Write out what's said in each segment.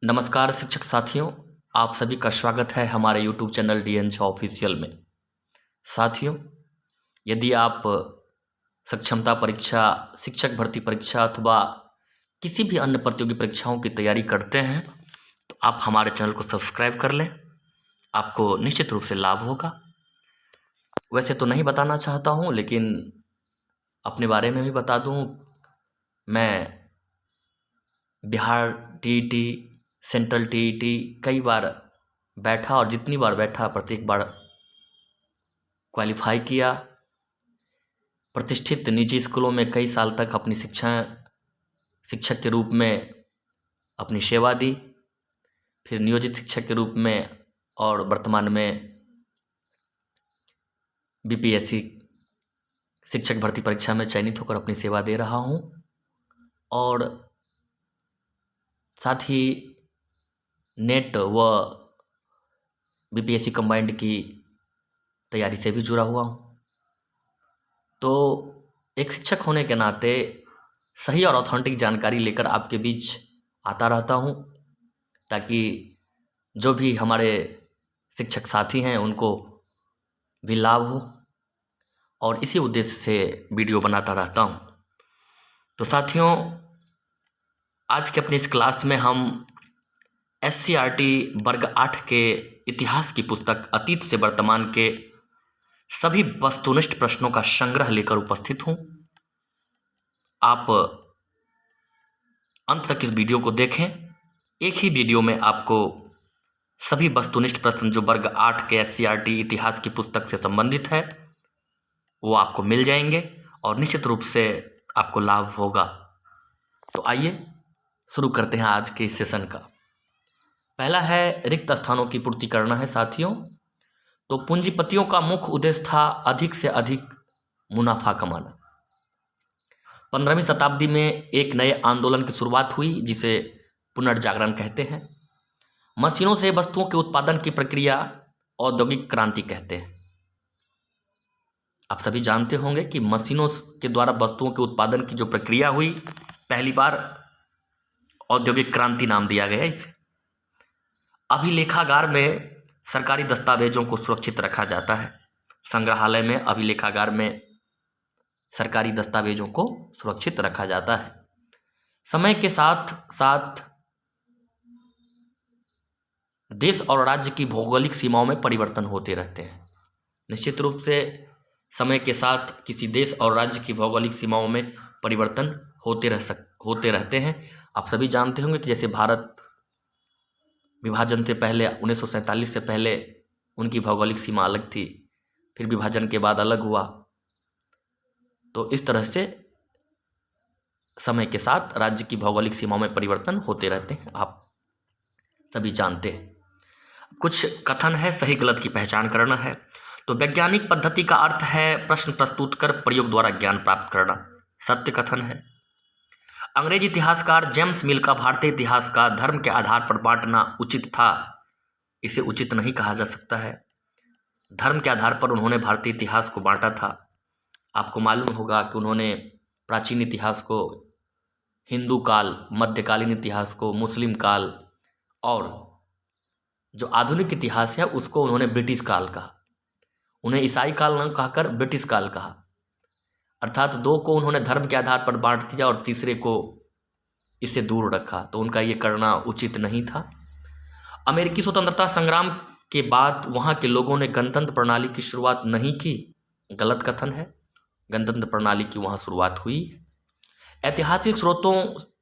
नमस्कार शिक्षक साथियों, आप सभी का स्वागत है हमारे YouTube channel DN Jha official में। साथियों, यदि आप सक्षमता परीक्षा, शिक्षक भर्ती परीक्षा अथवा किसी भी अन्य प्रतियोगी परीक्षाओं की तैयारी करते हैं तो आप हमारे चैनल को सब्सक्राइब कर लें, आपको निश्चित रूप से लाभ होगा। वैसे तो नहीं बताना चाहता हूँ, लेकिन अपने बारे में भी बता दूँ। मैं बिहार TET, सेंट्रल TET कई बार बैठा और जितनी बार बैठा प्रत्येक बार क्वालिफाई किया। प्रतिष्ठित निजी स्कूलों में कई साल तक अपनी शिक्षक के रूप में अपनी सेवा दी, फिर नियोजित शिक्षक के रूप में और वर्तमान में BPSC शिक्षक भर्ती परीक्षा में चयनित होकर अपनी सेवा दे रहा हूँ। और साथ ही नेट व BPSC कंबाइंड की तैयारी से भी जुड़ा हुआ हूँ। तो एक शिक्षक होने के नाते सही और ऑथेंटिक जानकारी लेकर आपके बीच आता रहता हूँ, ताकि जो भी हमारे शिक्षक साथी हैं उनको भी लाभ हो, और इसी उद्देश्य से वीडियो बनाता रहता हूँ। तो साथियों, आज के अपनी इस क्लास में हम SCERT वर्ग 8 के इतिहास की पुस्तक अतीत से वर्तमान के सभी वस्तुनिष्ठ प्रश्नों का संग्रह लेकर उपस्थित हूँ। आप अंत तक इस वीडियो को देखें। एक ही वीडियो में आपको सभी वस्तुनिष्ठ प्रश्न जो वर्ग 8 के SCERT इतिहास की पुस्तक से संबंधित है वो आपको मिल जाएंगे और निश्चित रूप से आपको लाभ होगा। तो आइए शुरू करते हैं आज के इस सेशन का। पहला है रिक्त स्थानों की पूर्ति करना है। साथियों, तो पूंजीपतियों का मुख्य उद्देश्य था अधिक से अधिक मुनाफा कमाना। 15वीं शताब्दी में एक नए आंदोलन की शुरुआत हुई जिसे पुनर्जागरण कहते हैं। मशीनों से वस्तुओं के उत्पादन की प्रक्रिया औद्योगिक क्रांति कहते हैं। आप सभी जानते होंगे कि मशीनों के द्वारा वस्तुओं के उत्पादन की जो प्रक्रिया हुई, पहली बार औद्योगिक क्रांति नाम दिया गया इसे। अभिलेखागार में सरकारी दस्तावेजों को सुरक्षित रखा जाता है। संग्रहालय में, अभिलेखागार में सरकारी दस्तावेजों को सुरक्षित रखा जाता है। समय के साथ साथ देश और राज्य की भौगोलिक सीमाओं में परिवर्तन होते रहते हैं। निश्चित रूप से समय के साथ किसी देश और राज्य की भौगोलिक सीमाओं में परिवर्तन होते रहते हैं। आप सभी जानते होंगे कि जैसे भारत विभाजन से पहले 1947 से पहले उनकी भौगोलिक सीमा अलग थी, फिर विभाजन के बाद अलग हुआ। तो इस तरह से समय के साथ राज्य की भौगोलिक सीमाओं में परिवर्तन होते रहते हैं, आप सभी जानते हैं। कुछ कथन है, सही गलत की पहचान करना है। तो वैज्ञानिक पद्धति का अर्थ है प्रश्न प्रस्तुत कर प्रयोग द्वारा ज्ञान प्राप्त करना, सत्य कथन है। अंग्रेजी इतिहासकार जेम्स मिल का भारतीय इतिहास का धर्म के आधार पर बांटना उचित था, इसे उचित नहीं कहा जा सकता है। धर्म के आधार पर उन्होंने भारतीय इतिहास को बांटा था। आपको मालूम होगा कि उन्होंने प्राचीन इतिहास को हिंदू काल, मध्यकालीन इतिहास को मुस्लिम काल, और जो आधुनिक इतिहास है उसको उन्होंने ब्रिटिश काल कहा। उन्हें ईसाई काल न कहकर ब्रिटिश काल कहा। अर्थात दो को उन्होंने धर्म के आधार पर बांट दिया और तीसरे को इससे दूर रखा, तो उनका ये करना उचित नहीं था। अमेरिकी स्वतंत्रता संग्राम के बाद वहाँ के लोगों ने गणतंत्र प्रणाली की शुरुआत नहीं की, गलत कथन है। गणतंत्र प्रणाली की वहाँ शुरुआत हुई। ऐतिहासिक स्रोतों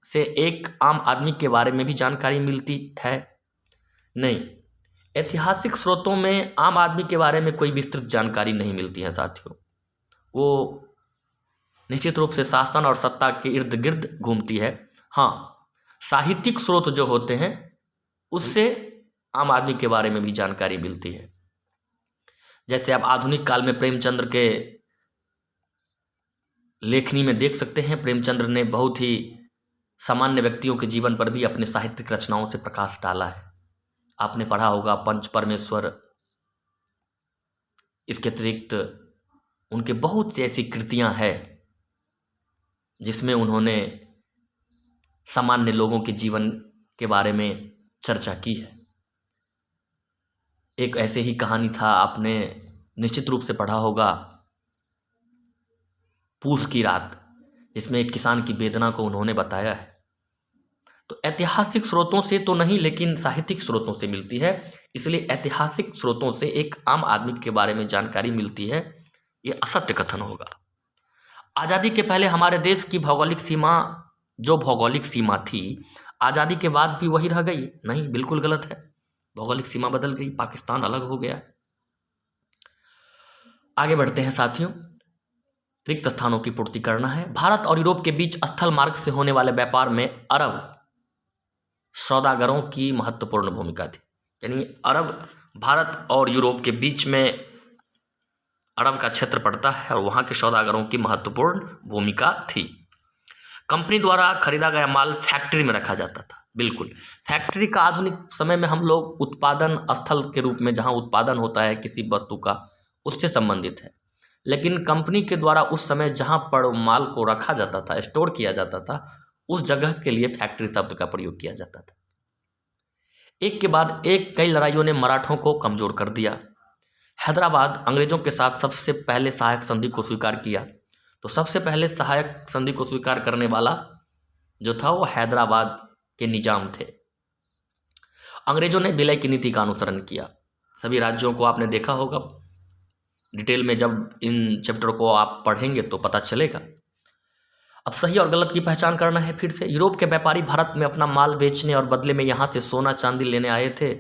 से एक आम आदमी के बारे में भी जानकारी मिलती है? नहीं, ऐतिहासिक स्रोतों में आम आदमी के बारे में कोई विस्तृत जानकारी नहीं मिलती है साथियों। वो निश्चित रूप से शासन और सत्ता के इर्द गिर्द घूमती है। हाँ, साहित्यिक स्रोत जो होते हैं उससे आम आदमी के बारे में भी जानकारी मिलती है। जैसे आप आधुनिक काल में प्रेमचंद्र के लेखनी में देख सकते हैं। प्रेमचंद्र ने बहुत ही सामान्य व्यक्तियों के जीवन पर भी अपने साहित्यिक रचनाओं से प्रकाश डाला है। आपने पढ़ा होगा पंच परमेश्वर। इसके अतिरिक्त उनके बहुत सी ऐसी कृतियां हैं जिसमें उन्होंने सामान्य लोगों के जीवन के बारे में चर्चा की है। एक ऐसे ही कहानी था, आपने निश्चित रूप से पढ़ा होगा, पूस की रात, जिसमें एक किसान की वेदना को उन्होंने बताया है। तो ऐतिहासिक स्रोतों से तो नहीं, लेकिन साहित्यिक स्रोतों से मिलती है, इसलिए ऐतिहासिक स्रोतों से एक आम आदमी के बारे में जानकारी मिलती है, ये असत्य कथन होगा। आज़ादी के पहले हमारे देश की भौगोलिक सीमा, जो भौगोलिक सीमा थी, आज़ादी के बाद भी वही रह गई? नहीं, बिल्कुल गलत है। भौगोलिक सीमा बदल गई, पाकिस्तान अलग हो गया। आगे बढ़ते हैं साथियों, रिक्त स्थानों की पूर्ति करना है। भारत और यूरोप के बीच स्थल मार्ग से होने वाले व्यापार में अरब सौदागरों की महत्वपूर्ण भूमिका थी। यानी अरब, भारत और यूरोप के बीच में अरब का क्षेत्र पड़ता है और वहाँ के सौदागरों की महत्वपूर्ण भूमिका थी। कंपनी द्वारा खरीदा गया माल फैक्ट्री में रखा जाता था। बिल्कुल, फैक्ट्री का आधुनिक समय में हम लोग उत्पादन स्थल के रूप में, जहाँ उत्पादन होता है किसी वस्तु का, उससे संबंधित है। लेकिन कंपनी के द्वारा उस समय जहाँ पर माल को रखा जाता था, स्टोर किया जाता था, उस जगह के लिए फैक्ट्री शब्द का प्रयोग किया जाता था। एक के बाद एक कई लड़ाइयों ने मराठों को कमजोर कर दिया। हैदराबाद अंग्रेजों के साथ सबसे पहले सहायक संधि को स्वीकार किया। तो सबसे पहले सहायक संधि को स्वीकार करने वाला जो था वो हैदराबाद के निजाम थे। अंग्रेजों ने विलय की नीति का अनुसरण किया। सभी राज्यों को आपने देखा होगा, डिटेल में जब इन चैप्टर को आप पढ़ेंगे तो पता चलेगा। अब सही और गलत की पहचान करना है। फिर से, यूरोप के व्यापारी भारत में अपना माल बेचने और बदले में यहाँ से सोना चांदी लेने आए थे।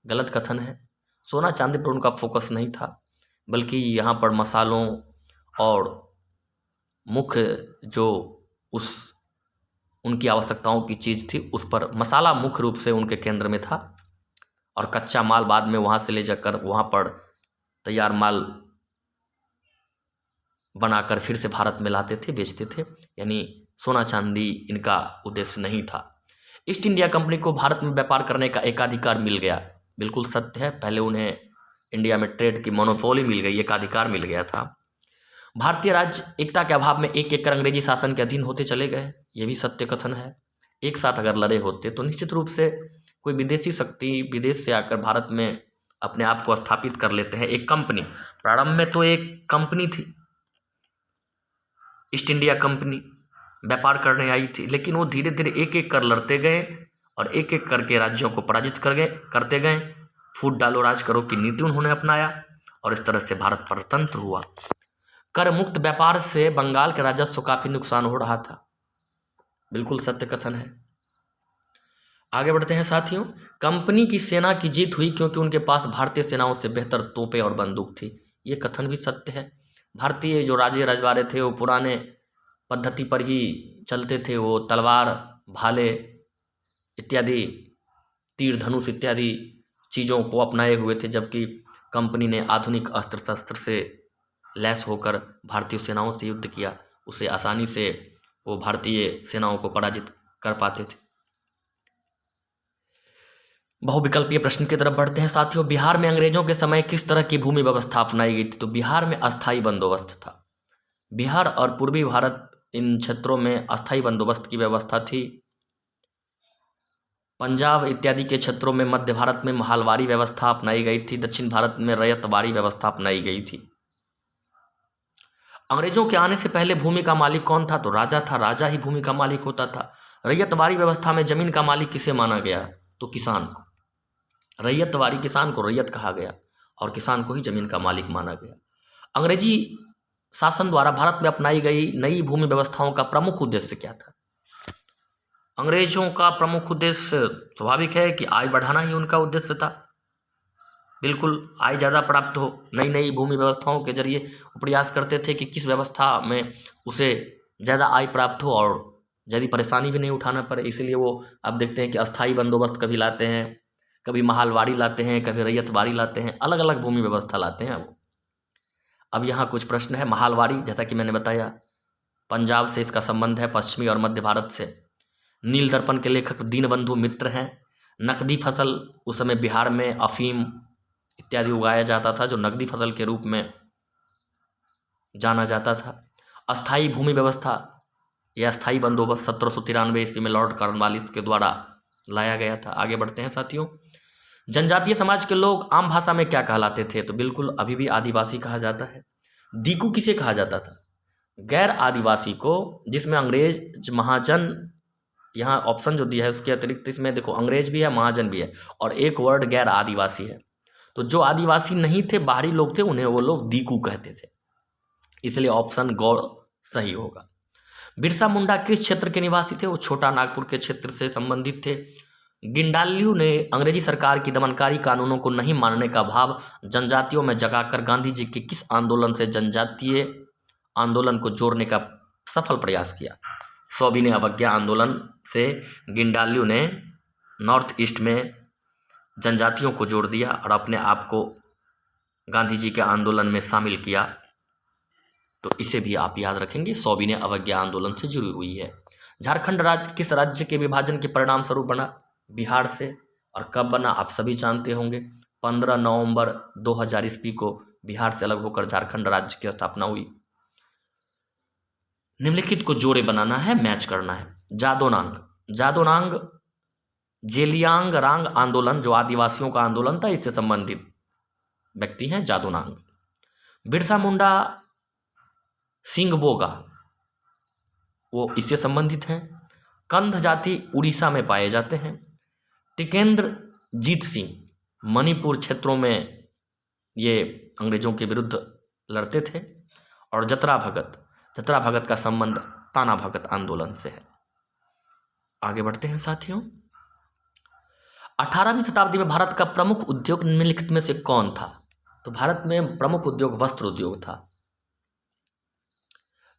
गलत कथन है। सोना चांदी पर उनका फोकस नहीं था, बल्कि यहाँ पर मसालों और मुख्य जो उनकी आवश्यकताओं की चीज़ थी, उस पर मसाला मुख्य रूप से उनके केंद्र में था, और कच्चा माल बाद में वहाँ से ले जाकर वहाँ पर तैयार माल बनाकर फिर से भारत में लाते थे, बेचते थे। यानी सोना चांदी इनका उद्देश्य नहीं था। ईस्ट इंडिया कंपनी को भारत में व्यापार करने का एकाधिकार मिल गया। बिल्कुल सत्य है, पहले उन्हें इंडिया में ट्रेड की मोनोपोली मिल गई, एकाधिकार मिल गया था। भारतीय राज्य एकता के अभाव में एक एक कर अंग्रेजी शासन के अधीन होते चले गए। ये भी सत्य कथन है। एक साथ अगर लड़े होते तो निश्चित रूप से कोई विदेशी शक्ति विदेश से आकर भारत में अपने आप को स्थापित कर लेते हैं। एक कंपनी, प्रारंभ में तो एक कंपनी थी, ईस्ट इंडिया कंपनी व्यापार करने आई थी, लेकिन वो धीरे धीरे एक एक कर लड़ते गए और एक एक करके राज्यों को पराजित करते गए। फूट डालो राज करो की नीति उन्होंने अपनाया और इस तरह से भारत परतंत्र हुआ। कर मुक्त व्यापार से बंगाल के राजस्व को काफी नुकसान हो रहा था। बिल्कुल सत्य कथन है। आगे बढ़ते हैं साथियों, कंपनी की सेना की जीत हुई क्योंकि उनके पास भारतीय सेनाओं से बेहतर तोपें और बंदूक थी। ये कथन भी सत्य है। भारतीय जो राजे रजवाड़े थे वो पुराने पद्धति पर ही चलते थे। वो तलवार, भाले इत्यादि, तीर धनुष इत्यादि चीज़ों को अपनाए हुए थे, जबकि कंपनी ने आधुनिक अस्त्र शस्त्र से लैस होकर भारतीय सेनाओं से युद्ध किया। उसे आसानी से वो भारतीय सेनाओं को पराजित कर पाते थे। बहुविकल्पीय प्रश्न की तरफ बढ़ते हैं साथियों। बिहार में अंग्रेजों के समय किस तरह की भूमि व्यवस्था अपनाई गई थी? तो बिहार में अस्थायी बंदोबस्त था। बिहार और पूर्वी भारत, इन क्षेत्रों में अस्थायी बंदोबस्त की व्यवस्था थी। पंजाब इत्यादि के क्षेत्रों में, मध्य भारत में महालवारी व्यवस्था अपनाई गई थी। दक्षिण भारत में रैयतवाड़ी व्यवस्था अपनाई गई थी। अंग्रेजों के आने से पहले भूमि का मालिक कौन था? तो राजा था। राजा ही भूमि का मालिक होता था। रैयतवाड़ी व्यवस्था में जमीन का मालिक किसे माना गया? तो किसान को। रैयतवाड़ी, किसान को रैयत कहा गया और किसान को ही जमीन का मालिक माना गया। अंग्रेजी शासन द्वारा भारत में अपनाई गई नई भूमि व्यवस्थाओं का प्रमुख उद्देश्य क्या था? अंग्रेजों का प्रमुख उद्देश्य स्वाभाविक है कि आय बढ़ाना ही उनका उद्देश्य था। बिल्कुल, आय ज़्यादा प्राप्त हो, नई नई भूमि व्यवस्थाओं के जरिए वो प्रयास करते थे कि किस व्यवस्था में उसे ज़्यादा आय प्राप्त हो और ज़्यादा परेशानी भी नहीं उठाना पड़े। इसलिए वो अब देखते हैं कि अस्थाई बंदोबस्त कभी लाते हैं, कभी महालवाड़ी लाते हैं, कभी रैयतवाड़ी लाते हैं, अलग अलग भूमि व्यवस्था लाते हैं वो। अब यहाँ कुछ प्रश्न है। महालवाड़ी, जैसा कि मैंने बताया, पंजाब से इसका संबंध है, पश्चिमी और मध्य भारत से। नील दर्पण के लेखक दीनबंधु मित्र हैं। नकदी फसल, उस समय बिहार में अफीम इत्यादि उगाया जाता था, जो नकदी फसल के रूप में जाना जाता था। अस्थाई भूमि व्यवस्था या अस्थाई बंदोबस्त 1793 ईस्वी में लॉर्ड कॉर्नवालिस के द्वारा लाया गया था। आगे बढ़ते हैं साथियों। जनजातीय समाज के लोग आम भाषा में क्या कहलाते थे? तो बिल्कुल अभी भी आदिवासी कहा जाता है। दीकू किसे कहा जाता था? गैर आदिवासी को, जिसमें अंग्रेज महाजन, यहाँ ऑप्शन जो दिया है उसके अतिरिक्त इसमें देखो अंग्रेज भी है, महाजन भी है, और एक वर्ड गैर आदिवासी है। तो जो आदिवासी नहीं थे, बाहरी लोग थे, उन्हें वो लोग दीकू कहते थे। इसलिए ऑप्शन गौर सही होगा। बिरसा मुंडा किस क्षेत्र के निवासी थे? वो छोटा नागपुर के क्षेत्र से संबंधित थे। गिंडाल्यू ने अंग्रेजी सरकार की दमनकारी कानूनों को नहीं मानने का भाव जनजातियों में जगाकर गांधी जी के किस आंदोलन से जनजातीय आंदोलन को जोड़ने का सफल प्रयास किया? सविनय अवज्ञा आंदोलन से गिंडाल्यू ने नॉर्थ ईस्ट में जनजातियों को जोड़ दिया और अपने आप को गांधी जी के आंदोलन में शामिल किया। तो इसे भी आप याद रखेंगे, सविनय अवज्ञा आंदोलन से जुड़ी हुई है। झारखंड राज्य किस राज्य के विभाजन के परिणाम स्वरूप बना? बिहार से। और कब बना? आप सभी जानते होंगे, 15 नवंबर 2000 ईस्वी को बिहार से अलग होकर झारखंड राज्य की स्थापना हुई। निम्नलिखित को जोड़े बनाना है, मैच करना है। जादोनांग जेलियांग रांग आंदोलन, जो आदिवासियों का आंदोलन था, इससे संबंधित व्यक्ति हैं जादोनांग। बिरसा मुंडा सिंगबोगा, वो इससे संबंधित हैं। कंध जाति उड़ीसा में पाए जाते हैं। टिकेंद्र जीत सिंह मणिपुर क्षेत्रों में ये अंग्रेजों के विरुद्ध लड़ते थे। और जतरा भगत का संबंध ताना भगत आंदोलन से है। आगे बढ़ते हैं साथियों। 18वीं शताब्दी में भारत का प्रमुख उद्योग निम्नलिखित में से कौन था? तो भारत में प्रमुख उद्योग वस्त्र उद्योग था।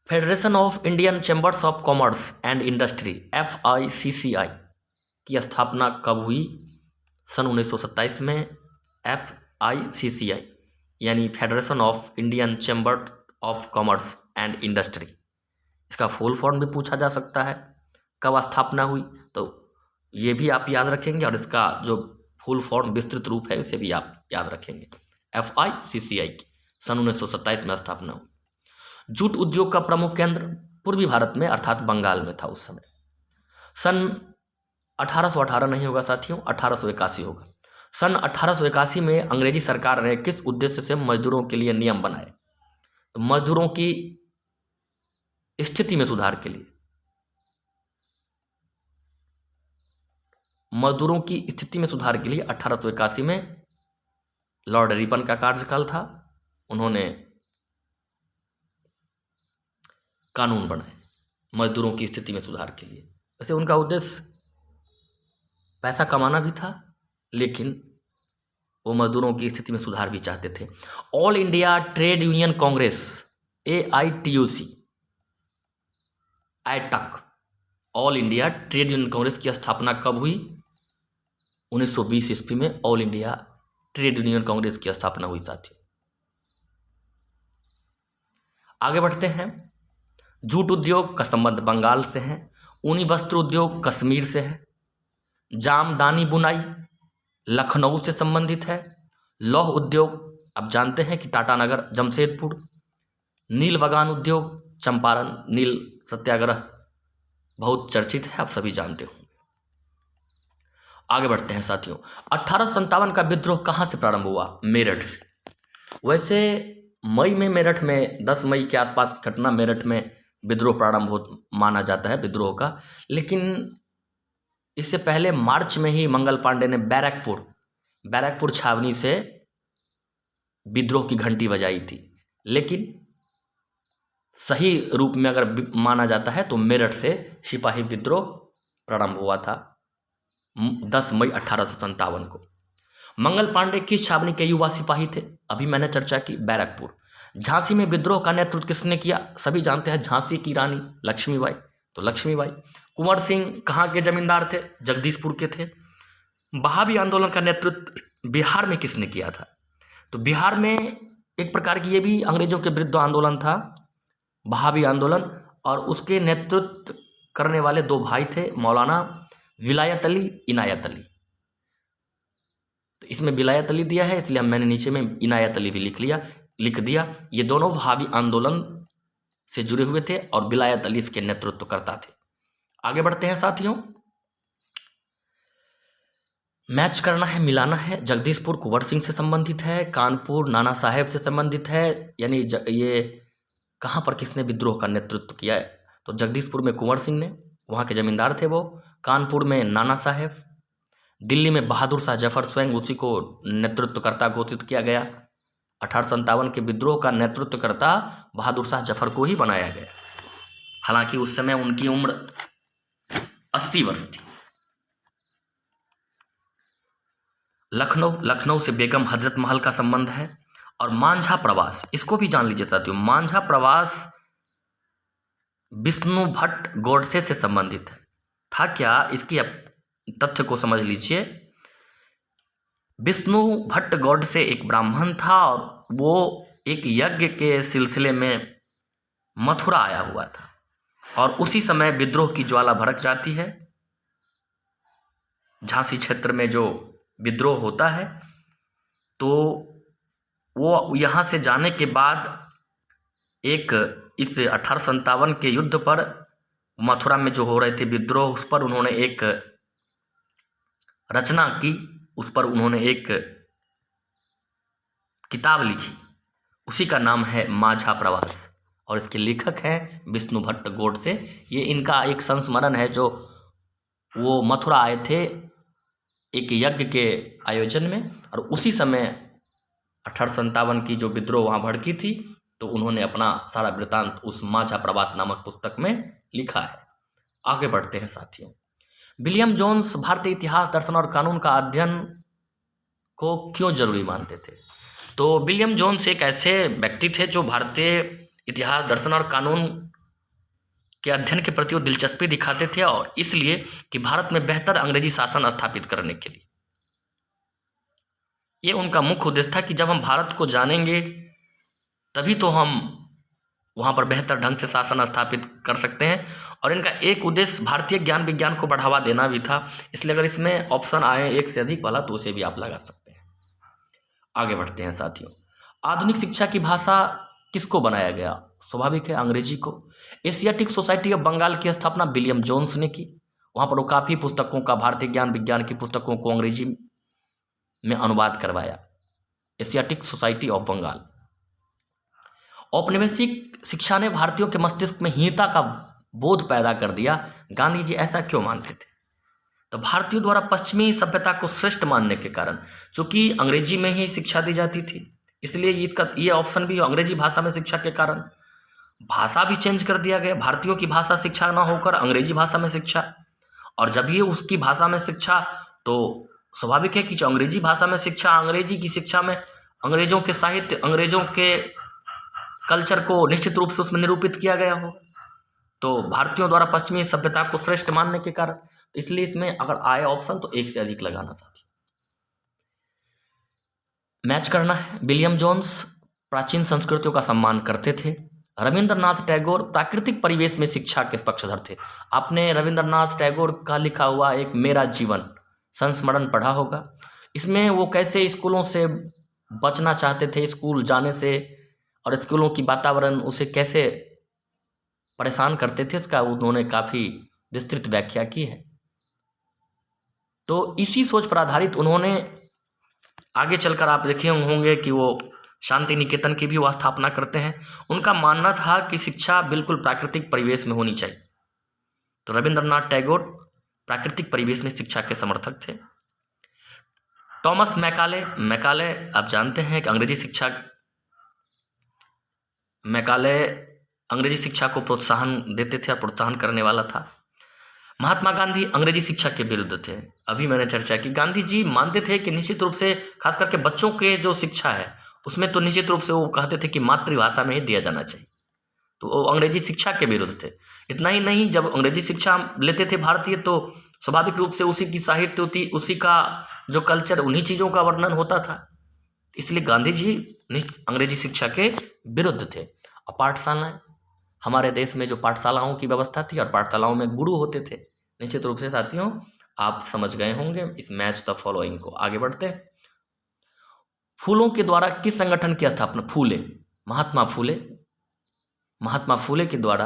Federation of Indian chambers of commerce and industry FICCI की स्थापना कब हुई? सन 1927 में। FICCI यानी federation of Indian chamber of commerce and industry, इसका फुल फॉर्म भी पूछा जा सकता है, कब स्थापना हुई? तो ये भी आप याद रखेंगे, और इसका जो फुल फॉर्म विस्तृत रूप है इसे भी आप याद रखेंगे। FICCI की सन 1927 में स्थापना हुई। जूट उद्योग का प्रमुख केंद्र पूर्वी भारत में अर्थात बंगाल में था उस समय। सन 1818 नहीं होगा साथियों, 1881 होगा। सन 1881 में अंग्रेजी सरकार ने किस उद्देश्य से मजदूरों के लिए नियम बनाए? तो मजदूरों की स्थिति में सुधार के लिए। मजदूरों की स्थिति में सुधार के लिए 1881 में लॉर्ड रिपन का कार्यकाल था, उन्होंने कानून बनाए मजदूरों की स्थिति में सुधार के लिए। वैसे उनका उद्देश्य पैसा कमाना भी था, लेकिन वो मजदूरों की स्थिति में सुधार भी चाहते थे। All India trade union Congress AITUC AITUC all India trade union Congress की स्थापना कब हुई? 1920 ईस्वी में all India trade union Congress की स्थापना हुई साथियों। आगे बढ़ते हैं। जूट उद्योग का संबंध बंगाल से है। ऊनी वस्त्र उद्योग कश्मीर से है। जामदानी बुनाई लखनऊ से संबंधित है। लौह उद्योग आप जानते हैं कि टाटानगर जमशेदपुर। नील बगान उद्योग चंपारण, नील सत्याग्रह बहुत चर्चित है, आप सभी जानते हो। आगे बढ़ते हैं साथियों। 1857 का विद्रोह कहाँ से प्रारंभ हुआ? मेरठ से। वैसे मई में मेरठ में 10 मई के आसपास की घटना मेरठ में विद्रोह प्रारंभ हो माना जाता है विद्रोह का, लेकिन इससे पहले मार्च में ही मंगल पांडे ने बैरकपुर छावनी से विद्रोह की घंटी बजाई थी। लेकिन सही रूप में अगर माना जाता है तो मेरठ से सिपाही विद्रोह प्रारंभ हुआ था 10 मई 1857 को। मंगल पांडे किस छावनी के युवा सिपाही थे? अभी मैंने चर्चा की, बैरकपुर। झांसी में विद्रोह का नेतृत्व किसने किया? सभी जानते हैं, झांसी की रानी लक्ष्मीबाई। तो लक्ष्मीबाई। कुंवर सिंह कहाँ के जमींदार थे? जगदीशपुर के थे। बहावी आंदोलन का नेतृत्व बिहार में किसने किया था? तो बिहार में एक प्रकार की ये भी अंग्रेजों के विरुद्ध आंदोलन था, बहावी आंदोलन, और उसके नेतृत्व करने वाले 2 भाई थे, मौलाना विलायत अली, इनायत अली। तो इसमें विलायत अली दिया है, इसलिए मैंने नीचे में इनायत अली भी लिख दिया। ये दोनों बहावी आंदोलन से जुड़े हुए थे और विलायत अली इसके नेतृत्व करता थे। आगे बढ़ते हैं साथियों। मैच करना है, मिलाना है। जगदीशपुर कुंवर सिंह से संबंधित है, कानपुर नाना साहेब से संबंधित है, यानी ये कहाँ पर किसने विद्रोह का नेतृत्व किया है? तो जगदीशपुर में कुंवर सिंह ने, वहाँ के जमींदार थे वो। कानपुर में नाना साहेब। दिल्ली में बहादुर शाह जफर, स्वयं उसी को नेतृत्वकर्ता घोषित किया गया। 1857 के विद्रोह का नेतृत्वकर्ता बहादुर शाह जफर को ही बनाया गया। हालांकि उस समय उनकी उम्र 80 वर्ष थी। लखनऊ से बेगम हजरत महल का संबंध है। और मांझा प्रवास, इसको भी जान लीजिए साथियों। मांझा प्रवास विष्णु भट्ट गोडसे से संबंधित है। था क्या, इसकी तथ्य को समझ लीजिए। विष्णु भट्ट गोडसे एक ब्राह्मण था और वो एक यज्ञ के सिलसिले में मथुरा आया हुआ था और उसी समय विद्रोह की ज्वाला भड़क जाती है। झांसी क्षेत्र में जो विद्रोह होता है, तो वो यहाँ से जाने के बाद एक इस 1857 के युद्ध पर, मथुरा में जो हो रहे थे विद्रोह, उस पर उन्होंने एक रचना की, उस पर उन्होंने एक किताब लिखी। उसी का नाम है मांझा प्रवास और इसके लेखक हैं विष्णु भट्ट गोडसे। ये इनका एक संस्मरण है जो वो मथुरा आए थे एक यज्ञ के आयोजन में, और उसी समय 1857 की जो विद्रोह वहाँ भड़की थी, तो उन्होंने अपना सारा वृत्तांत उस मांझा प्रवास नामक पुस्तक में लिखा है। आगे बढ़ते हैं साथियों। विलियम जोन्स भारतीय इतिहास, दर्शन और कानून का अध्ययन को क्यों जरूरी मानते थे? तो विलियम जोन्स एक ऐसे व्यक्ति थे जो भारतीय इतिहास, दर्शन और कानून के अध्ययन के प्रति वो दिलचस्पी दिखाते थे, और इसलिए कि भारत में बेहतर अंग्रेजी शासन स्थापित करने के लिए। ये उनका मुख्य उद्देश्य था कि जब हम भारत को जानेंगे तभी तो हम वहाँ पर बेहतर ढंग से शासन स्थापित कर सकते हैं। और इनका एक उद्देश्य भारतीय ज्ञान विज्ञान को बढ़ावा देना भी था। इसलिए अगर इसमें ऑप्शन आए एक से अधिक वाला, तो उसे भी आप लगा सकते हैं। आगे बढ़ते हैं साथियों। आधुनिक शिक्षा की भाषा किसको बनाया गया? स्वाभाविक है, अंग्रेजी को। एशियाटिक सोसाइटी ऑफ बंगाल की स्थापना विलियम जोन्स ने की। वहाँ पर वो काफ़ी पुस्तकों का, भारतीय ज्ञान विज्ञान की पुस्तकों को अंग्रेजी में अनुवाद करवाया। Asiatic Society of Bengal. औपनिवेशिक शिक्षा ने भारतीयों के मस्तिष्क में हीनता का बोध पैदा कर दिया। गांधी जी ऐसा क्यों मानते थे? तो भारतीयों द्वारा पश्चिमी सभ्यता को श्रेष्ठ मानने के कारण, चूंकि अंग्रेजी में ही शिक्षा दी जाती थी, इसलिए इसका ये ऑप्शन भी अंग्रेजी भाषा में शिक्षा के कारण। भाषा भी चेंज कर दिया गया, भारतीयों की भाषा शिक्षा ना होकर अंग्रेजी भाषा में शिक्षा। और जब ये उसकी भाषा में शिक्षा, तो स्वाभाविक है कि जो अंग्रेजी भाषा में शिक्षा, अंग्रेजी की शिक्षा में अंग्रेजों के साहित्य, अंग्रेजों के कल्चर को निश्चित रूप से उसमें निरूपित किया गया हो। तो भारतीयों द्वारा पश्चिमी सभ्यता को श्रेष्ठ मानने के कारण, तो इसलिए इसमें अगर आए ऑप्शन तो एक से अधिक लगाना साथी। मैच करना है। विलियम जोन्स प्राचीन संस्कृतियों का सम्मान करते थे। रविंद्रनाथ टैगोर प्राकृतिक परिवेश में शिक्षा के पक्षधर थे। आपने रविंद्रनाथ टैगोर का लिखा हुआ एक मेरा जीवन संस्मरण पढ़ा होगा। इसमें वो कैसे स्कूलों से बचना चाहते थे, स्कूल जाने से, और स्कूलों की वातावरण उसे कैसे परेशान करते थे, इसका उन्होंने काफ़ी विस्तृत व्याख्या की है। तो इसी सोच पर आधारित उन्होंने आगे चलकर, आप देखे होंगे कि वो शांति निकेतन की भी वो स्थापना करते हैं। उनका मानना था कि शिक्षा बिल्कुल प्राकृतिक परिवेश में होनी चाहिए। तो रविंद्रनाथ टैगोर प्राकृतिक परिवेश में शिक्षा के समर्थक थे। टॉमस मैकाले आप जानते हैं कि मैकाले अंग्रेजी शिक्षा को प्रोत्साहन देते थे और प्रोत्साहन करने वाला था। महात्मा गांधी अंग्रेजी शिक्षा के विरुद्ध थे। अभी मैंने चर्चा की, गांधी जी मानते थे कि निश्चित रूप से खास करके बच्चों के जो शिक्षा है उसमें तो निश्चित रूप से वो कहते थे कि मातृभाषा में ही दिया जाना चाहिए। तो वो अंग्रेजी शिक्षा के विरुद्ध थे। इतना ही नहीं, जब अंग्रेजी शिक्षा लेते थे भारतीय, तो स्वाभाविक रूप से उसी की साहित्य होती, उसी का जो कल्चर, उन्हीं चीज़ों का वर्णन होता था। इसलिए गांधी जी अंग्रेजी शिक्षा के विरुद्ध थे। और पाठशालाएँ, हमारे देश में जो पाठशालाओं की व्यवस्था थी और पाठशालाओं में गुरु होते थे, निश्चित रूप से साथियों आप समझ गए होंगे इस मैच द फॉलोइंग को। आगे बढ़ते हैं। फूलों के द्वारा किस संगठन की स्थापना? महात्मा फूले के द्वारा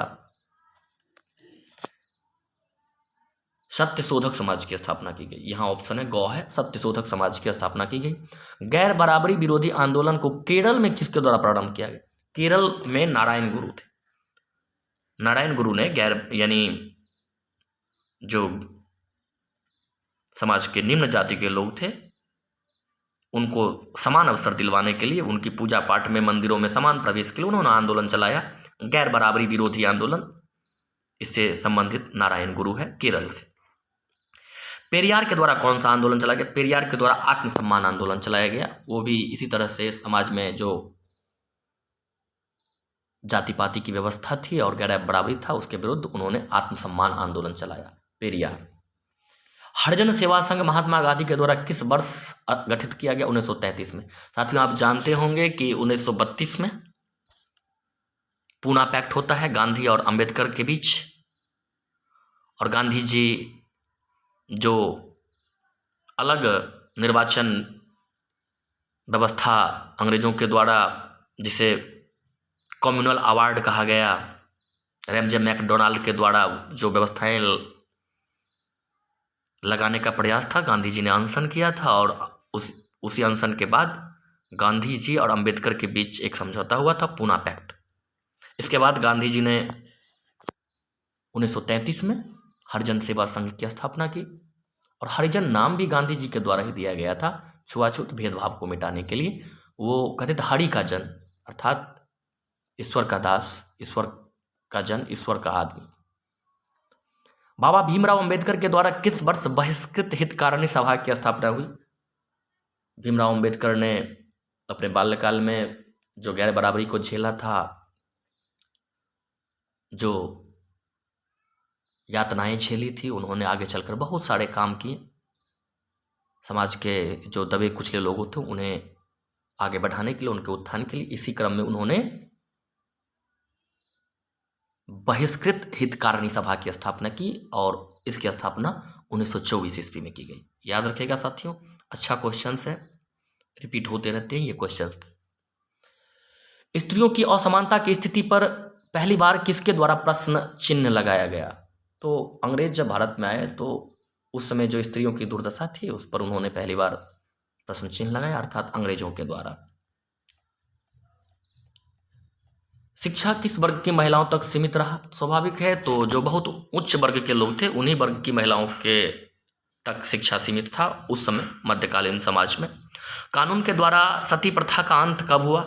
सत्यशोधक समाज की स्थापना की गई। यहाँ ऑप्शन है गौ है, सत्यशोधक समाज की स्थापना की गई। गैर बराबरी विरोधी आंदोलन को केरल में किसके द्वारा प्रारंभ किया गया? केरल में नारायण गुरु थे। नारायण गुरु ने यानी जो समाज के निम्न जाति के लोग थे उनको समान अवसर दिलवाने के लिए, उनकी पूजा पाठ में, मंदिरों में समान प्रवेश के लिए उन्होंने आंदोलन चलाया, गैर बराबरी विरोधी आंदोलन। इससे संबंधित नारायण गुरु है, केरल से। पेरियार के द्वारा कौन सा आंदोलन चलाया गया? पेरियार के द्वारा आत्मसम्मान आंदोलन चलाया गया। वो भी इसी तरह से समाज में जो जाति पाति की व्यवस्था थी और गैर बराबरी था उसके विरुद्ध उन्होंने आत्मसम्मान आंदोलन चलाया, पेरियार। हरिजन सेवा संघ महात्मा गांधी के द्वारा किस वर्ष गठित किया गया? 1933 में। साथियों, आप जानते होंगे कि 1932 में पूना पैक्ट होता है गांधी और अंबेडकर के बीच, और गांधी जी जो अलग निर्वाचन व्यवस्था अंग्रेजों के द्वारा, जिसे कम्युनल अवार्ड कहा गया, रैमजे मैकडोनाल्ड के द्वारा जो व्यवस्थाएं लगाने का प्रयास था, गांधी जी ने अनशन किया था, और उसी अनशन के बाद गांधी जी और अंबेडकर के बीच एक समझौता हुआ था, पूना पैक्ट। इसके बाद गांधी जी ने 1933 में हरिजन सेवा संघ की स्थापना की, और हरिजन नाम भी गांधी जी के द्वारा ही दिया गया था छुआछूत भेदभाव को मिटाने के लिए। वो कहते थे हरि का जन, अर्थात ईश्वर का दास, ईश्वर का जन, ईश्वर का आदमी। बाबा भीमराव अंबेडकर के द्वारा किस वर्ष बहिष्कृत हितकारिणी सभा की स्थापना हुई? भीमराव अंबेडकर ने अपने बाल्यकाल में जो गैर बराबरी को झेला था, जो यातनाएं झेली थी, उन्होंने आगे चलकर बहुत सारे काम किए। समाज के जो दबे कुचले लोग थे उन्हें आगे बढ़ाने के लिए, उनके उत्थान के लिए, इसी क्रम में उन्होंने बहिष्कृत हितकारिणी सभा की स्थापना की, और इसकी स्थापना 1924 ईस्वी में की गई। याद रखिएगा साथियों, अच्छा क्वेश्चंस है, रिपीट होते रहते हैं ये क्वेश्चंस। स्त्रियों की असमानता की स्थिति पर पहली बार किसके द्वारा प्रश्न चिन्ह लगाया गया? तो अंग्रेज जब भारत में आए तो उस समय जो स्त्रियों की दुर्दशा थी उस पर उन्होंने पहली बार प्रश्न चिन्ह लगाया, अर्थात अंग्रेजों के द्वारा। शिक्षा किस वर्ग की महिलाओं तक सीमित रहा? स्वाभाविक है, तो जो बहुत उच्च वर्ग के लोग थे उन्हीं वर्ग की महिलाओं के तक शिक्षा सीमित था उस समय मध्यकालीन समाज में। कानून के द्वारा सती प्रथा का अंत कब हुआ?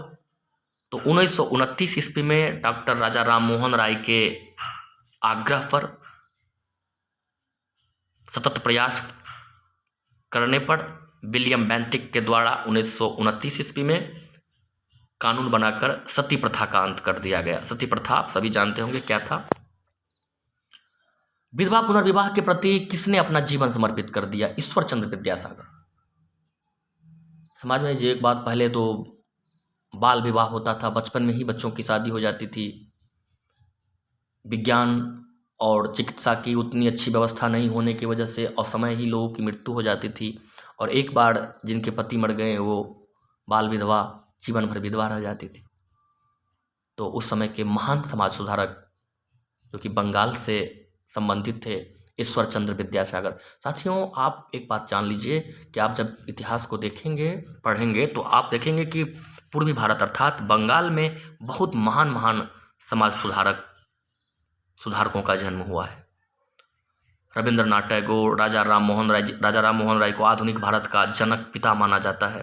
तो 1929 ईस्वी में डॉक्टर राजा राम मोहन राय के आग्रह पर, सतत प्रयास करने पर विलियम बेंटिक के द्वारा 1929 ईस्वी में कानून बनाकर सती प्रथा का अंत कर दिया गया। सती प्रथा आप सभी जानते होंगे क्या था। विधवा पुनर्विवाह के प्रति किसने अपना जीवन समर्पित कर दिया? ईश्वर चंद्र विद्यासागर। समाज में जो एक बात, पहले तो बाल विवाह होता था, बचपन में ही बच्चों की शादी हो जाती थी, विज्ञान और चिकित्सा की उतनी अच्छी व्यवस्था नहीं होने की वजह से असमय ही लोगों की मृत्यु हो जाती थी, और एक बार जिनके पति मर गए वो बाल विधवा जीवन भर विधवा रह जाती थी। तो उस समय के महान समाज सुधारक जो कि बंगाल से संबंधित थे, ईश्वर चंद्र विद्यासागर। साथियों, आप एक बात जान लीजिए कि आप जब इतिहास को देखेंगे, पढ़ेंगे, तो आप देखेंगे कि पूर्वी भारत अर्थात बंगाल में बहुत महान महान समाज सुधारकों का जन्म हुआ है। रविंद्रनाथ टैगोर, राजा राम मोहन राय को आधुनिक भारत का जनक पिता माना जाता है,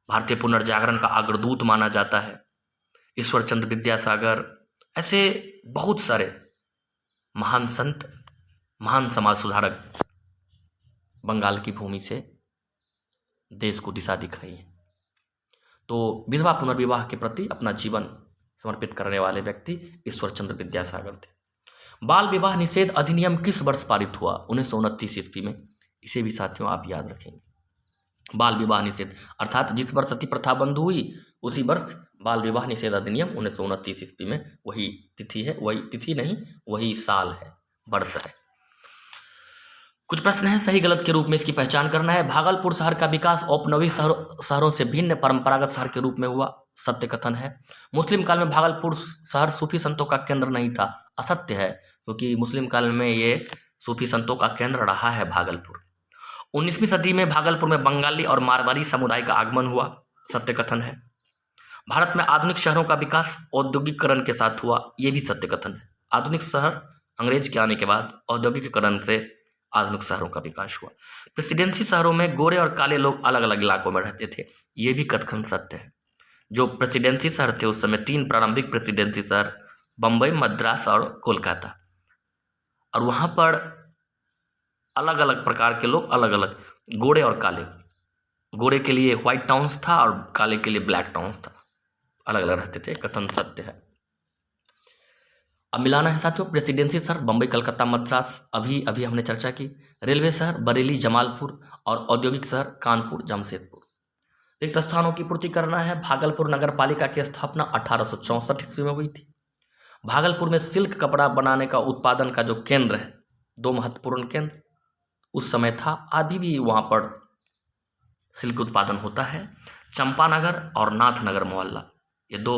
भारतीय पुनर्जागरण का अग्रदूत माना जाता है। ईश्वर चंद्र विद्यासागर, ऐसे बहुत सारे महान संत, महान समाज सुधारक बंगाल की भूमि से देश को दिशा दिखाई है। तो विधवा पुनर्विवाह के प्रति अपना जीवन समर्पित करने वाले व्यक्ति ईश्वर चंद्र विद्यासागर थे। बाल विवाह निषेध अधिनियम किस वर्ष पारित हुआ? 1929 ईस्वी में। इसे भी साथियों आप याद रखेंगे। बाल विवाह निषेध अर्थात जिस वर्ष सती प्रथा बंद हुई उसी वर्ष बाल विवाह निषेध अधिनियम 1929 ईस्वी में, वही तिथि है, वही तिथि नहीं, वही साल है, वर्ष है। कुछ प्रश्न है, सही गलत के रूप में इसकी पहचान करना है। भागलपुर शहर का विकास औपनिवेशिक शहरों से भिन्न परंपरागत शहर के रूप में हुआ, सत्य कथन है। मुस्लिम काल में भागलपुर शहर सूफी संतों का केंद्र नहीं था, असत्य है, क्योंकि मुस्लिम काल में ये सूफी संतों का केंद्र रहा है भागलपुर। 19वीं सदी में भागलपुर में बंगाली और मारवाड़ी समुदाय का आगमन हुआ, सत्य कथन है। भारत में आधुनिक शहरों का विकास औद्योगिकरण के साथ हुआ, ये भी सत्य कथन है। आधुनिक शहर अंग्रेज के आने के बाद औद्योगिकरण से आधुनिक शहरों का विकास हुआ। प्रेसिडेंसी शहरों में गोरे और काले लोग अलग अलग इलाकों में रहते थे, ये भी कथन सत्य है। जो प्रेसिडेंसी शहर थे उस समय 3 प्रारंभिक प्रेसिडेंसी शहर, बम्बई, मद्रास और कोलकाता, और वहाँ पर अलग अलग प्रकार के लोग, अलग अलग गोरे और काले, गोरे के लिए व्हाइट टाउन्स था और काले के लिए ब्लैक टाउन्स था, अलग अलग रहते थे, कथन सत्य है। अब मिलाना है साथियों, प्रेसिडेंसी शहर बम्बई, कलकत्ता, मद्रास अभी अभी हमने चर्चा की। रेलवे शहर बरेली, जमालपुर, और औद्योगिक शहर कानपुर, जमशेदपुर। रिक्त स्थानों की पूर्ति करना है। भागलपुर नगर पालिका की स्थापना 1864 ईस्वी में हुई थी। भागलपुर में सिल्क कपड़ा बनाने का उत्पादन का जो केंद्र है, 2 महत्वपूर्ण केंद्र उस समय था, अभी भी वहाँ पर सिल्क उत्पादन होता है। चंपानगर और नाथनगर मोहल्ला, ये 2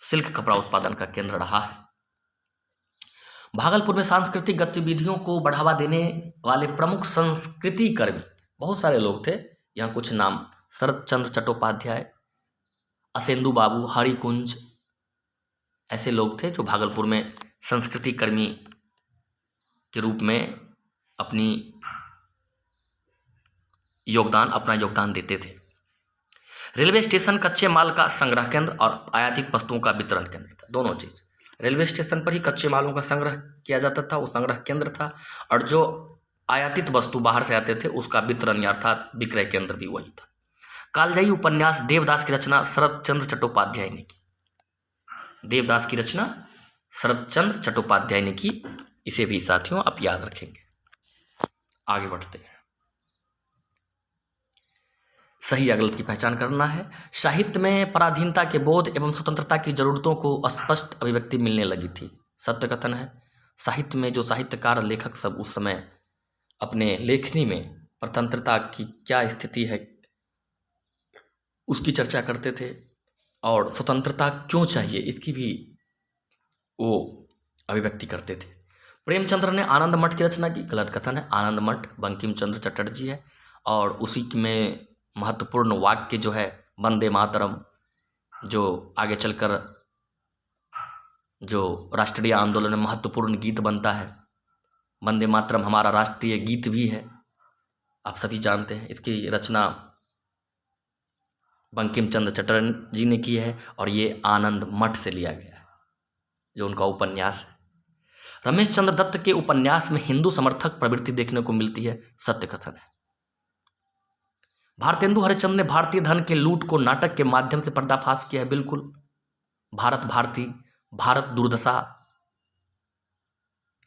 सिल्क कपड़ा उत्पादन का केंद्र रहा है। भागलपुर में सांस्कृतिक गतिविधियों को बढ़ावा देने वाले प्रमुख संस्कृति कर्मी बहुत सारे लोग थे। यहाँ कुछ नाम: शरत चंद्र चट्टोपाध्याय, असेंदु बाबू, हरिकुंज, ऐसे लोग थे जो भागलपुर में संस्कृति कर्मी के रूप में अपना योगदान देते थे। रेलवे स्टेशन कच्चे माल का संग्रह केंद्र और आयातित वस्तुओं का वितरण केंद्र था, दोनों चीज। रेलवे स्टेशन पर ही कच्चे मालों का संग्रह किया जाता था, वो संग्रह केंद्र था, और जो आयातित वस्तु बाहर से आते थे उसका वितरण अर्थात विक्रय केंद्र भी वही था। कालजयी उपन्यास देवदास की रचना शरत चंद्र चट्टोपाध्याय ने की। देवदास की रचना शरत चंद्र चट्टोपाध्याय ने की, इसे भी साथियों आप याद रखेंगे। आगे बढ़ते हैं। सही या गलत की पहचान करना है। साहित्य में पराधीनता के बोध एवं स्वतंत्रता की जरूरतों को स्पष्ट अभिव्यक्ति मिलने लगी थी, सत्य कथन है। साहित्य में जो साहित्यकार लेखक सब उस समय अपने लेखनी में स्वतंत्रता की क्या स्थिति है उसकी चर्चा करते थे, और स्वतंत्रता क्यों चाहिए इसकी भी वो अभिव्यक्ति करते थे। प्रेमचंद्र ने आनंद मठ की रचना की, गलत कथन है। आनंद मठ बंकिम चंद्र चटर्जी है, और उसी में महत्वपूर्ण वाक्य जो है वंदे मातरम, जो आगे चलकर जो राष्ट्रीय आंदोलन में महत्वपूर्ण गीत बनता है। वंदे मातरम हमारा राष्ट्रीय गीत भी है, आप सभी जानते हैं। इसकी रचना बंकिम चंद्र चटर्जी ने की है, और ये आनंद मठ से लिया गया है जो उनका उपन्यास है। रमेश चंद्र दत्त के उपन्यास में हिंदू समर्थक प्रवृत्ति देखने को मिलती है, सत्य कथन है। भारतेंदु हरिश्चंद्र ने भारतीय धन के लूट को नाटक के माध्यम से पर्दाफाश किया है, बिल्कुल। भारत भारती, भारत दुर्दशा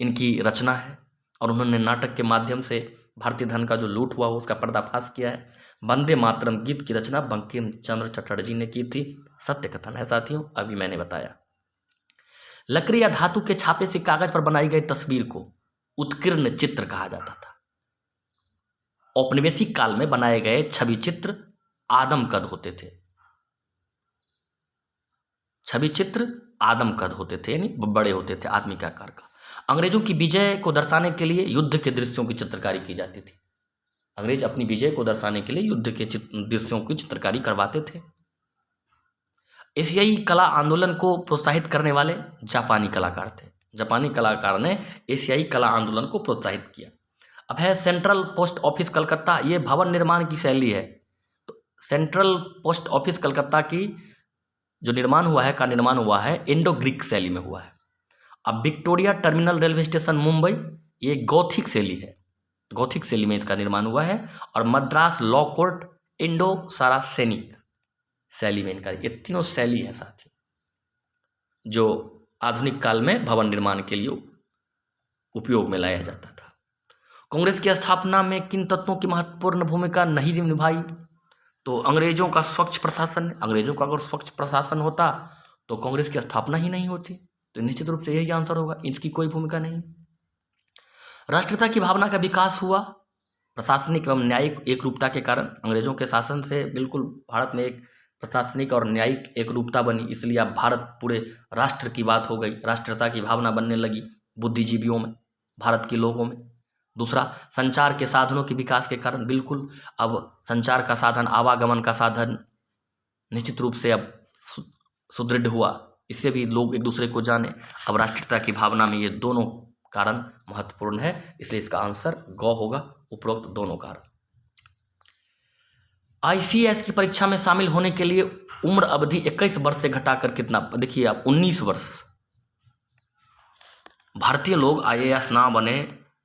इनकी रचना है, और उन्होंने नाटक के माध्यम से भारतीय धन का जो लूट हुआ उसका पर्दाफाश किया है। वंदे मातरम गीत की रचना बंकिम चंद्र चटर्जी ने की थी, सत्य कथन है साथियों, अभी मैंने बताया। लकड़ी या धातु के छापे से कागज पर बनाई गई तस्वीर को उत्कीर्ण चित्र कहा जाता था। औपनिवेशिक काल में बनाए गए छवि चित्र आदम कद होते थे, छवि चित्र आदम कद होते थे, यानी बड़े होते थे, आदमी के आकार का। अंग्रेजों की विजय को दर्शाने के लिए युद्ध के दृश्यों की चित्रकारी की जाती थी। अंग्रेज अपनी विजय को दर्शाने के लिए युद्ध के दृश्यों की चित्रकारी करवाते थे। एशियाई कला आंदोलन को प्रोत्साहित करने वाले जापानी कलाकार थे। जापानी कलाकार ने एशियाई कला आंदोलन को प्रोत्साहित किया। अब है सेंट्रल पोस्ट ऑफिस कलकत्ता, ये भवन निर्माण की शैली है। तो सेंट्रल पोस्ट ऑफिस कलकत्ता की जो निर्माण हुआ है इंडो ग्रीक शैली में हुआ है। अब Victoria terminal railway station Mumbai, ये गॉथिक शैली है, गॉथिक शैली में इसका निर्माण हुआ है। और मद्रास लॉ कोर्ट इंडो सारासेनिक शैली में इनका, ये तीनों शैली है साथियों जो आधुनिक काल में भवन निर्माण के लिए उपयोग में लाया जाता था। कांग्रेस की स्थापना में किन तत्वों की महत्वपूर्ण भूमिका नहीं निभाई? तो अंग्रेजों का स्वच्छ प्रशासन। अंग्रेजों का अगर स्वच्छ प्रशासन होता तो कांग्रेस की स्थापना ही नहीं होती, तो निश्चित रूप से यही आंसर होगा, इसकी कोई भूमिका नहीं। राष्ट्रीयता की भावना का विकास हुआ प्रशासनिक एवं न्यायिक एक रूपता के कारण। अंग्रेजों के शासन से बिल्कुल भारत में एक प्रशासनिक और न्यायिक एक रूपता बनी, इसलिए अब भारत पूरे राष्ट्र की बात हो गई, राष्ट्रीयता की भावना बनने लगी बुद्धिजीवियों में। भारत के लोगों में। दूसरा, संचार के साधनों के विकास के कारण बिल्कुल अब संचार का साधन, आवागमन का साधन निश्चित रूप से अब सुदृढ़ हुआ, इससे भी लोग एक दूसरे को जाने। अब राष्ट्रीयता की भावना में ये दोनों कारण महत्वपूर्ण है, इसलिए इसका आंसर ग होगा, उपरोक्त दोनों कारण। आईसीएस की परीक्षा में शामिल होने के लिए उम्र अवधि 21 वर्ष से घटाकर कितना, देखिए आप 19 वर्ष। भारतीय लोग आईएएस ना बने,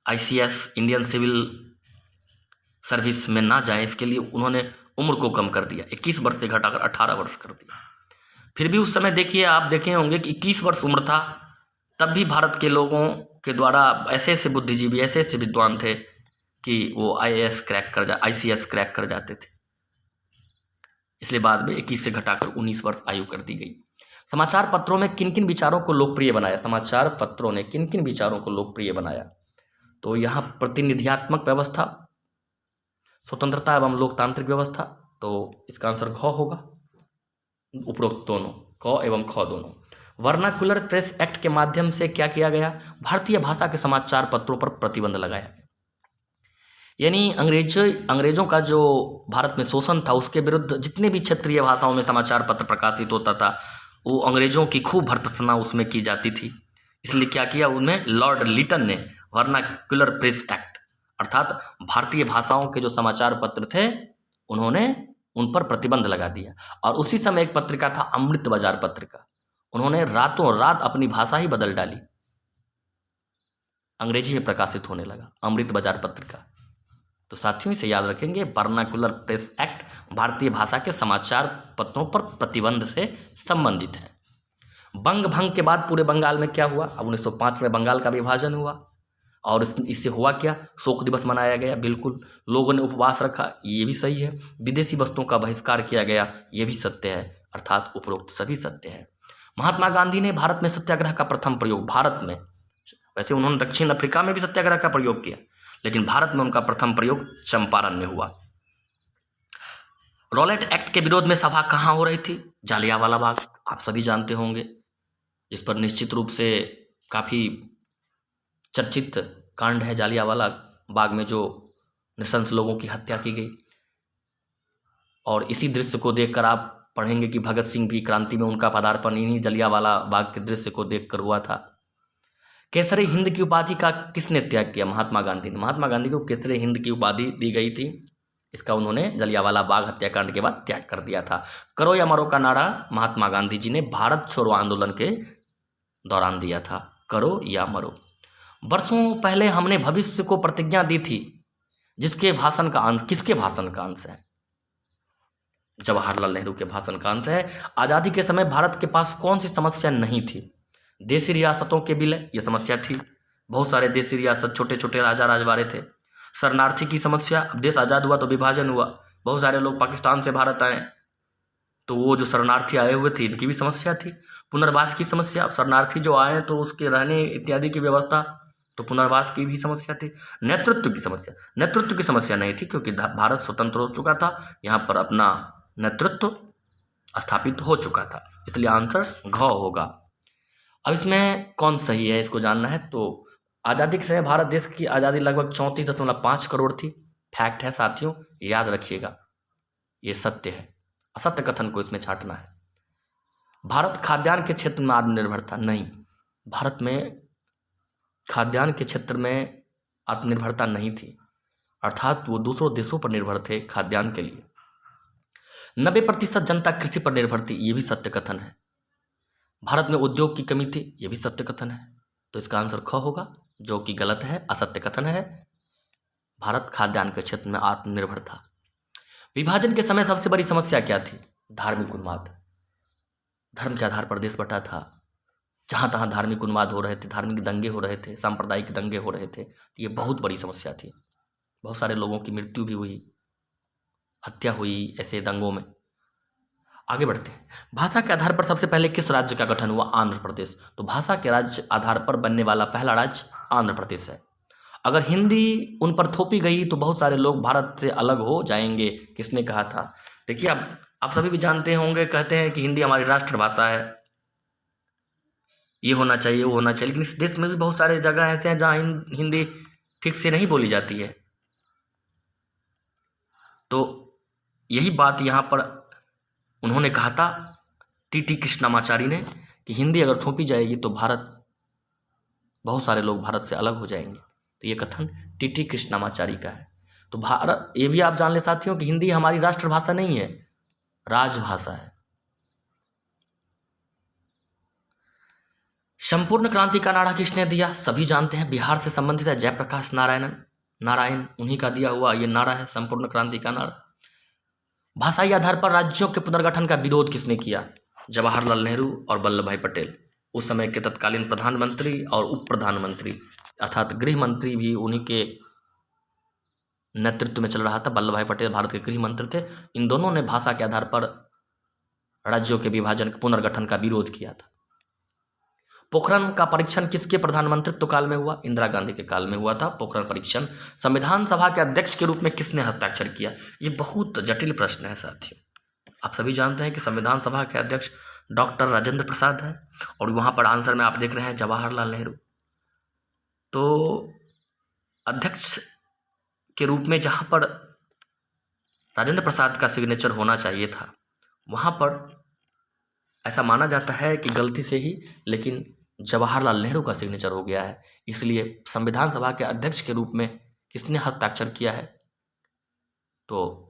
आईसीएस इंडियन सिविल सर्विस में ना जाएं, इसके लिए उन्होंने उम्र को कम कर दिया, 21 वर्ष से घटाकर 18 वर्ष कर दिया। फिर भी उस समय देखिए, आप देखे होंगे कि 21 वर्ष उम्र था, तब भी भारत के लोगों के द्वारा ऐसे ऐसे बुद्धिजीवी, ऐसे ऐसे विद्वान थे कि वो आईसीएस क्रैक कर जाते थे। इसलिए बाद में 21 से घटाकर 19 वर्ष आयु कर दी गई। समाचार पत्रों में किन किन विचारों को लोकप्रिय बनाया, समाचार पत्रों ने किन किन विचारों को लोकप्रिय बनाया? तो यहाँ प्रतिनिधियात्मक व्यवस्था, स्वतंत्रता एवं लोकतांत्रिक व्यवस्था, तो इसका आंसर ख होगा, उपरोक्त दोनों, क एवं ख दोनों। वर्नाकुलर प्रेस एक्ट के माध्यम से क्या किया गया? भारतीय भाषा के समाचार पत्रों पर प्रतिबंध लगाया, यानी अंग्रेजों का जो भारत में शोषण था उसके विरुद्ध जितने भी क्षेत्रीय भाषाओं में समाचार पत्र प्रकाशित होता था, वो अंग्रेजों की खूब भर्त्सना उसमें की जाती थी। इसलिए क्या किया उनमें, लॉर्ड लिटन ने वर्नाकुलर प्रेस एक्ट, अर्थात भारतीय भाषाओं के जो समाचार पत्र थे उन्होंने उन पर प्रतिबंध लगा दिया। और उसी समय एक पत्रिका था अमृत बाजार पत्रिका, उन्होंने रातों रात अपनी भाषा ही बदल डाली, अंग्रेजी में प्रकाशित होने लगा अमृत बाजार पत्रिका। तो साथियों इसे याद रखेंगे, वर्नाकुलर प्रेस एक्ट भारतीय भाषा के समाचार पत्रों पर प्रतिबंध से संबंधित है। बंग भंग के बाद पूरे बंगाल में क्या हुआ? अब 1905 में बंगाल का विभाजन हुआ और इससे हुआ क्या, शोक दिवस मनाया गया, बिल्कुल लोगों ने उपवास रखा, ये भी सही है। विदेशी वस्तुओं का बहिष्कार किया गया, ये भी सत्य है, अर्थात उपरोक्त सभी सत्य है। महात्मा गांधी ने भारत में सत्याग्रह का प्रथम प्रयोग, भारत में, वैसे उन्होंने दक्षिण अफ्रीका में भी सत्याग्रह का प्रयोग किया, लेकिन भारत में उनका प्रथम प्रयोग चंपारण में हुआ। रॉलेट एक्ट के विरोध में सभा कहाँ हो रही थी? जालियांवाला बाग, आप सभी जानते होंगे, इस पर निश्चित रूप से काफ़ी चर्चित कांड है जालियांवाला बाग में जो नृशंस लोगों की हत्या की गई। और इसी दृश्य को देखकर आप पढ़ेंगे कि भगत सिंह भी क्रांति में उनका पदार्पण इन्हीं जालियांवाला बाग के दृश्य को देखकर हुआ था। केसरी हिंद की उपाधि का किसने त्याग किया? महात्मा गांधी ने। महात्मा गांधी को केसरी हिंद की उपाधि दी गई थी, इसका उन्होंने जालियांवाला बाग हत्याकांड के बाद त्याग कर दिया था। करो या मरो का नारा महात्मा गांधी जी ने भारत छोड़ो आंदोलन के दौरान दिया था, करो या मरो। वर्षों पहले हमने भविष्य को प्रतिज्ञा दी थी, जिसके भाषण का अंश, किसके भाषण का अंश है? जवाहरलाल नेहरू के भाषण का अंश है। आज़ादी के समय भारत के पास कौन सी समस्या नहीं थी? देशी रियासतों के विलय, ये समस्या थी, बहुत सारे देशी रियासत, छोटे छोटे राजा राजवाड़े थे। शरणार्थी की समस्या, अब देश आज़ाद हुआ तो विभाजन हुआ, बहुत सारे लोग पाकिस्तान से भारत आए, तो वो जो शरणार्थी आए हुए थे इनकी भी समस्या थी। पुनर्वास की समस्या, अब शरणार्थी जो आए तो उसके रहने इत्यादि की व्यवस्था, तो पुनर्वास की भी समस्या थी। नेतृत्व की समस्या, नेतृत्व की समस्या नहीं थी क्योंकि भारत स्वतंत्र हो चुका था, यहाँ पर अपना नेतृत्व स्थापित हो चुका था, इसलिए आंसर घ होगा। अब इसमें कौन सही है इसको जानना है। तो आज़ादी के समय भारत देश की आज़ादी लगभग 34.5 करोड़ थी, फैक्ट है साथियों, याद रखिएगा, ये सत्य है, असत्य कथन को इसमें छांटना है। भारत खाद्यान्न के क्षेत्र में आत्मनिर्भर था? नहीं, भारत में खाद्यान्न के क्षेत्र में आत्मनिर्भरता नहीं थी, अर्थात वो दूसरों देशों पर निर्भर थे खाद्यान्न के लिए। 90% जनता कृषि पर निर्भर थी, ये भी सत्य कथन है। भारत में उद्योग की कमी थी, ये भी सत्य कथन है, तो इसका आंसर ख होगा, जो कि गलत है, असत्य कथन है। भारत खाद्यान्न के क्षेत्र में आत्मनिर्भर था। विभाजन के समय सबसे बड़ी समस्या क्या थी? धार्मिक उन्माद, धर्म के आधार पर देश बटा था, जहाँ तहाँ धार्मिक उन्माद हो रहे थे, धार्मिक दंगे हो रहे थे, सांप्रदायिक दंगे हो रहे थे, ये बहुत बड़ी समस्या थी, बहुत सारे लोगों की मृत्यु भी हुई, हत्या हुई ऐसे दंगों में। आगे बढ़ते हैं। भाषा के आधार पर सबसे पहले किस राज्य का गठन हुआ? आंध्र प्रदेश। तो भाषा के राज्य आधार पर बनने वाला पहला राज्य आंध्र प्रदेश है। अगर हिंदी उन पर थोपी गई तो बहुत सारे लोग भारत से अलग हो जाएंगे, किसने कहा था? देखिए आप सभी भी जानते होंगे, कहते हैं कि हिंदी हमारी राष्ट्रभाषा है, ये होना चाहिए, वो होना चाहिए, लेकिन इस देश में भी बहुत सारे जगह ऐसे हैं जहाँ हिंदी ठीक से नहीं बोली जाती है। तो यही बात यहाँ पर उन्होंने कहा था, टी कृष्णमाचारी ने, कि हिंदी अगर थोपी जाएगी तो बहुत सारे लोग भारत से अलग हो जाएंगे। तो ये कथन टी कृष्णमाचारी का है। तो भारत, ये भी आप जान ले साथियों कि हिंदी हमारी राष्ट्रभाषा नहीं है, राजभाषा है। संपूर्ण क्रांति का नारा किसने दिया? सभी जानते हैं, बिहार से संबंधित है, जयप्रकाश नारायण उन्हीं का दिया हुआ ये नारा है, संपूर्ण क्रांति का नारा। भाषाई आधार पर राज्यों के पुनर्गठन का विरोध किसने किया? जवाहरलाल नेहरू और वल्लभ भाई पटेल। उस समय के तत्कालीन प्रधानमंत्री और उप प्रधानमंत्री अर्थात गृह मंत्री भी उन्हीं के नेतृत्व में चल रहा था। वल्लभ भाई पटेल भारत के गृह मंत्री थे। इन दोनों ने भाषा के आधार पर राज्यों के विभाजन, पुनर्गठन का विरोध किया था। पोखरण का परीक्षण किसके प्रधानमंत्रित्व काल में हुआ? इंदिरा गांधी के काल में हुआ था पोखरण परीक्षण। संविधान सभा के अध्यक्ष के रूप में किसने हस्ताक्षर किया? ये बहुत जटिल प्रश्न है साथियों। आप सभी जानते हैं कि संविधान सभा के अध्यक्ष डॉक्टर राजेंद्र प्रसाद है, और वहाँ पर आंसर में आप देख रहे हैं जवाहरलाल नेहरू। तो अध्यक्ष के रूप में जहाँ पर राजेंद्र प्रसाद का सिग्नेचर होना चाहिए था, वहाँ पर ऐसा माना जाता है कि गलती से ही लेकिन जवाहरलाल नेहरू का सिग्नेचर हो गया है। इसलिए संविधान सभा के अध्यक्ष के रूप में किसने हस्ताक्षर किया है? तो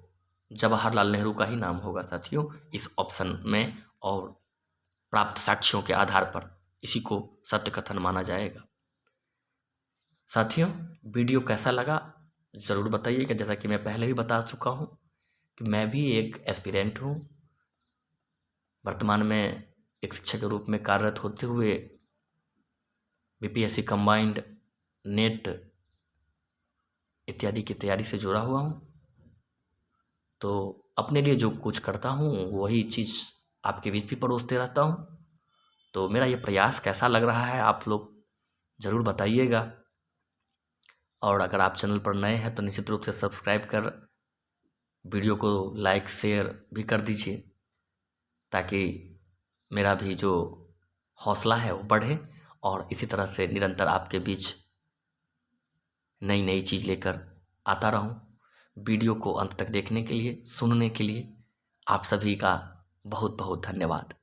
जवाहरलाल नेहरू का ही नाम होगा साथियों इस ऑप्शन में, और प्राप्त साक्ष्यों के आधार पर इसी को सत्य कथन माना जाएगा। साथियों, वीडियो कैसा लगा ज़रूर बताइएगा। जैसा कि मैं पहले भी बता चुका हूँ कि मैं भी एक एस्पिरेंट हूँ, वर्तमान में एक शिक्षक के रूप में कार्यरत होते हुए बीपीएससी कंबाइंड, नेट इत्यादि की तैयारी से जुड़ा हुआ हूँ। तो अपने लिए जो कुछ करता हूँ वही चीज़ आपके बीच भी परोसते रहता हूँ। तो मेरा ये प्रयास कैसा लग रहा है आप लोग ज़रूर बताइएगा, और अगर आप चैनल पर नए हैं तो निश्चित रूप से सब्सक्राइब कर वीडियो को लाइक शेयर भी कर दीजिए, ताकि मेरा भी जो हौसला है वो बढ़े, और इसी तरह से निरंतर आपके बीच नई नई चीज़ लेकर आता रहूं। वीडियो को अंत तक देखने के लिए, सुनने के लिए आप सभी का बहुत बहुत धन्यवाद।